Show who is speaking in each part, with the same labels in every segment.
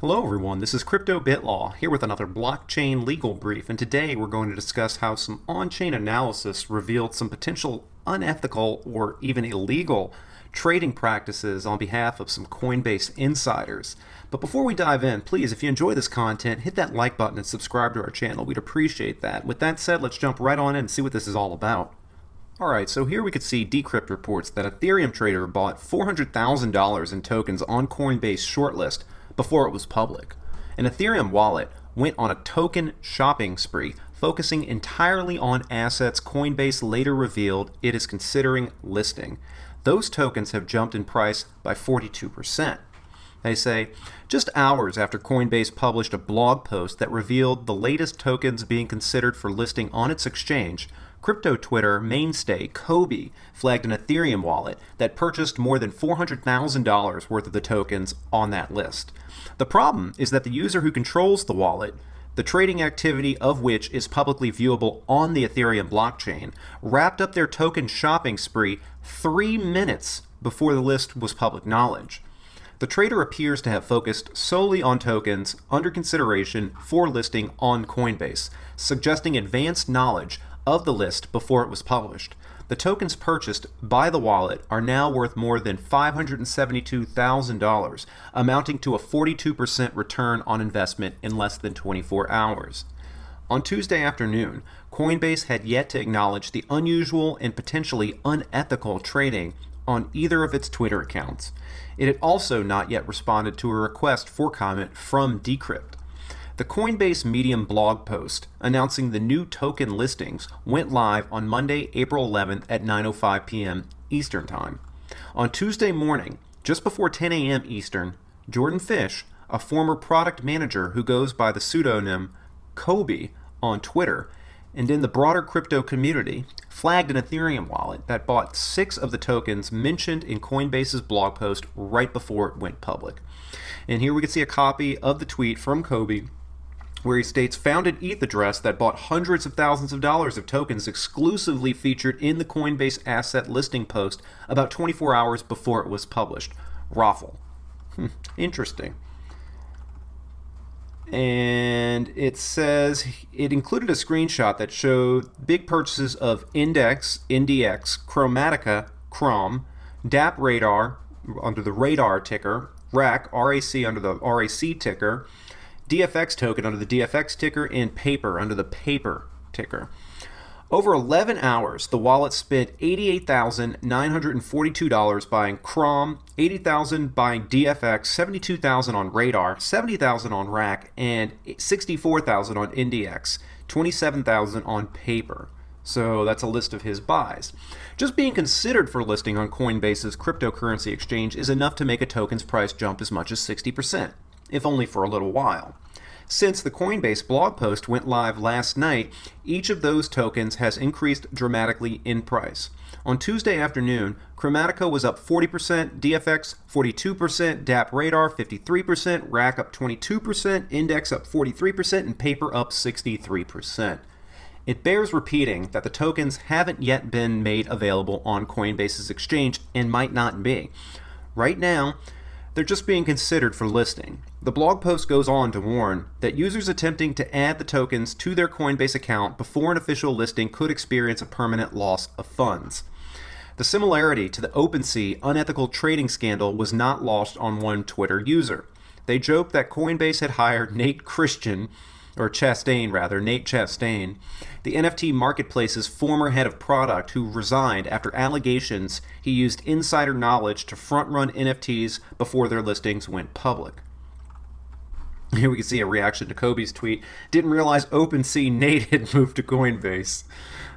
Speaker 1: Hello everyone, this is Crypto BitLaw here with another blockchain legal brief, and today we're going to discuss how some on-chain analysis revealed some potential unethical or even illegal trading practices on behalf of some Coinbase insiders. But before we dive in, please, if you enjoy this content, hit that like button and subscribe to our channel. We'd appreciate that. With that said, let's jump right on in and see what this is all about. Alright, so here we could see Decrypt reports that Ethereum trader bought $400,000 in tokens on Coinbase shortlist before it was public. An Ethereum wallet went on a token shopping spree, focusing entirely on assets Coinbase later revealed it is considering listing. Those tokens have jumped in price by 42%. They say, just hours after Coinbase published a blog post that revealed the latest tokens being considered for listing on its exchange, crypto Twitter mainstay Kobe flagged an Ethereum wallet that purchased more than $400,000 worth of the tokens on that list. The problem is that the user who controls the wallet, the trading activity of which is publicly viewable on the Ethereum blockchain, wrapped up their token shopping spree 3 minutes before the list was public knowledge. The trader appears to have focused solely on tokens under consideration for listing on Coinbase, suggesting advanced knowledge of the list before it was published. The tokens purchased by the wallet are now worth more than $572,000, amounting to a 42% return on investment in less than 24 hours. On Tuesday afternoon, Coinbase had yet to acknowledge the unusual and potentially unethical trading on either of its Twitter accounts. It had also not yet responded to a request for comment from Decrypt. The Coinbase Medium blog post announcing the new token listings went live on Monday, April 11th at 9:05 p.m. Eastern Time. On Tuesday morning, just before 10 a.m. Eastern, Jordan Fish, a former product manager who goes by the pseudonym Kobe on Twitter and in the broader crypto community, flagged an Ethereum wallet that bought 6 of the tokens mentioned in Coinbase's blog post right before it went public. And here we can see a copy of the tweet from Kobe, where he states, found an ETH address that bought hundreds of thousands of dollars of tokens exclusively featured in the Coinbase asset listing post about 24 hours before it was published. Raffle. Interesting. And it says it included a screenshot that showed big purchases of Index, NDX, Chromatica, Crom, DAP Radar under the Radar ticker, RAC, RAC under the RAC ticker, DFX token under the DFX ticker, and Paper under the Paper ticker. Over 11 hours, the wallet spent $88,942 buying Crom, $80,000 buying DFX, $72,000 on Radar, $70,000 on RAC, and $64,000 on NDX, $27,000 on Paper. So that's a list of his buys. Just being considered for listing on Coinbase's cryptocurrency exchange is enough to make a token's price jump as much as 60%, if only for a little while. Since the Coinbase blog post went live last night, each of those tokens has increased dramatically in price. On Tuesday afternoon, Chromatica was up 40%, DFX 42%, DAP Radar 53%, RAC up 22%, Index up 43%, and Paper up 63%. It bears repeating that the tokens haven't yet been made available on Coinbase's exchange and might not be. Right now, they're just being considered for listing. The blog post goes on to warn that users attempting to add the tokens to their Coinbase account before an official listing could experience a permanent loss of funds. The similarity to the OpenSea unethical trading scandal was not lost on one Twitter user. They joked that Coinbase had hired Nate Chastain, the NFT marketplace's former head of product, who resigned after allegations he used insider knowledge to front-run NFTs before their listings went public. Here we can see a reaction to Kobe's tweet. Didn't realize OpenSea Nate had moved to Coinbase.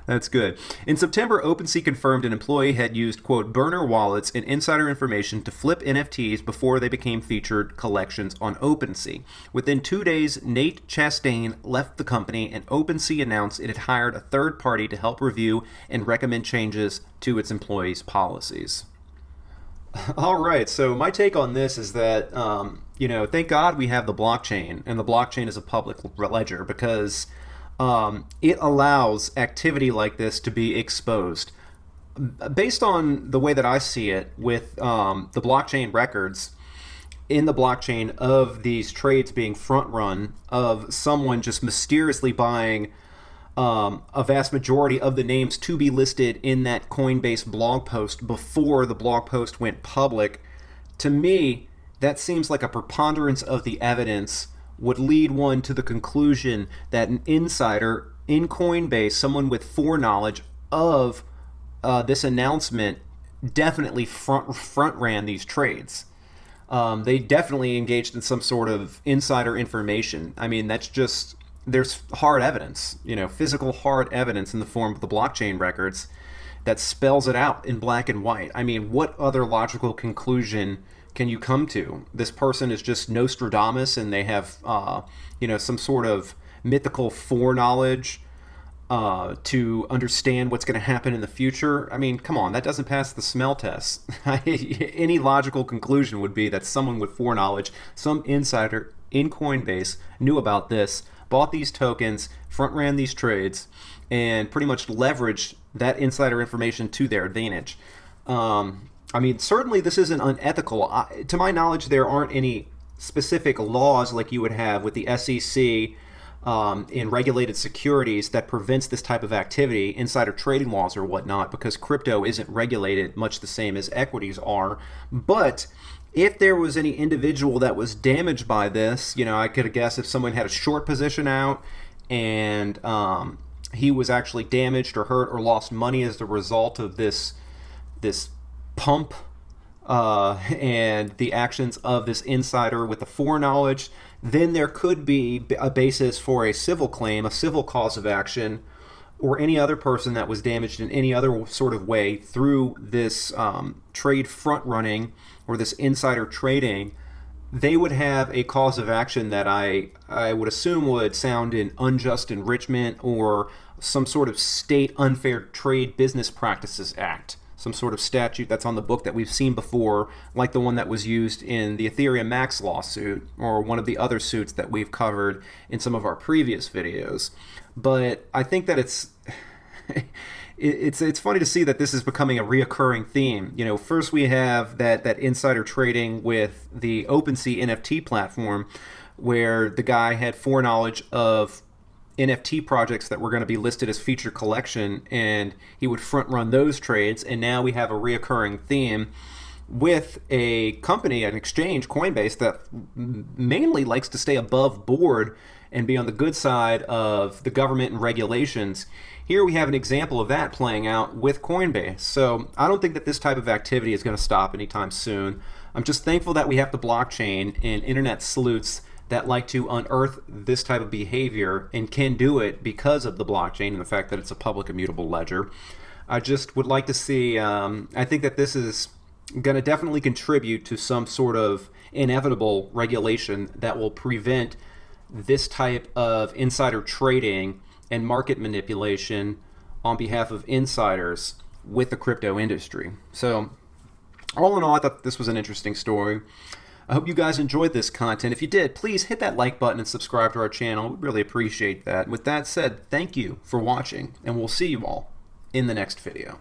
Speaker 1: That's good. In September, OpenSea confirmed an employee had used, quote, burner wallets and insider information to flip NFTs before they became featured collections on OpenSea. Within 2 days, Nate Chastain left the company, and OpenSea announced it had hired a third party to help review and recommend changes to its employees' policies. All right, so my take on this is that, thank God we have the blockchain, and the blockchain is a public ledger, because it allows activity like this to be exposed. Based on the way that I see it with the blockchain records, in the blockchain of these trades being front run, of someone just mysteriously buying a vast majority of the names to be listed in that Coinbase blog post before the blog post went public. To me, that seems like a preponderance of the evidence would lead one to the conclusion that an insider in Coinbase, someone with foreknowledge of this announcement, definitely front ran these trades. They definitely engaged in some sort of insider information. I mean, that's just, there's hard evidence, physical hard evidence in the form of the blockchain records that spells it out in black and white. I mean, what other logical conclusion can you come to? This person is just Nostradamus, and they have, some sort of mythical foreknowledge to understand what's going to happen in the future. I mean, come on, that doesn't pass the smell test. Any logical conclusion would be that someone with foreknowledge, some insider in Coinbase, knew about this, bought these tokens, front ran these trades, and pretty much leveraged that insider information to their advantage. I mean, certainly this isn't unethical. To my knowledge, there aren't any specific laws like you would have with the SEC in regulated securities that prevents this type of activity, insider trading laws or whatnot, because crypto isn't regulated much the same as equities are. But if there was any individual that was damaged by this, I could guess if someone had a short position out and he was actually damaged or hurt or lost money as a result of this pump and the actions of this insider with the foreknowledge, then there could be a basis for a civil claim, a civil cause of action, or any other person that was damaged in any other sort of way through this trade front running or this insider trading. They would have a cause of action that I would assume would sound in unjust enrichment or some sort of state unfair trade business practices act, some sort of statute that's on the book that we've seen before, like the one that was used in the Ethereum Max lawsuit or one of the other suits that we've covered in some of our previous videos. But I think that it's funny to see that this is becoming a reoccurring theme. First we have that insider trading with the OpenSea NFT platform, where the guy had foreknowledge of NFT projects that were going to be listed as feature collection, and he would front run those trades. And now we have a reoccurring theme with a company, an exchange, Coinbase, that mainly likes to stay above board and be on the good side of the government and regulations. Here we have an example of that playing out with Coinbase. So I don't think that this type of activity is going to stop anytime soon. I'm just thankful that we have the blockchain and internet sleuths that like to unearth this type of behavior and can do it because of the blockchain and the fact that it's a public immutable ledger. I just would like to see, I think that this is going to definitely contribute to some sort of inevitable regulation that will prevent this type of insider trading and market manipulation on behalf of insiders with the crypto industry. So all in all, I thought this was an interesting story. I hope you guys enjoyed this content. If you did, please hit that like button and subscribe to our channel. We really appreciate that. With that said, thank you for watching, and we'll see you all in the next video.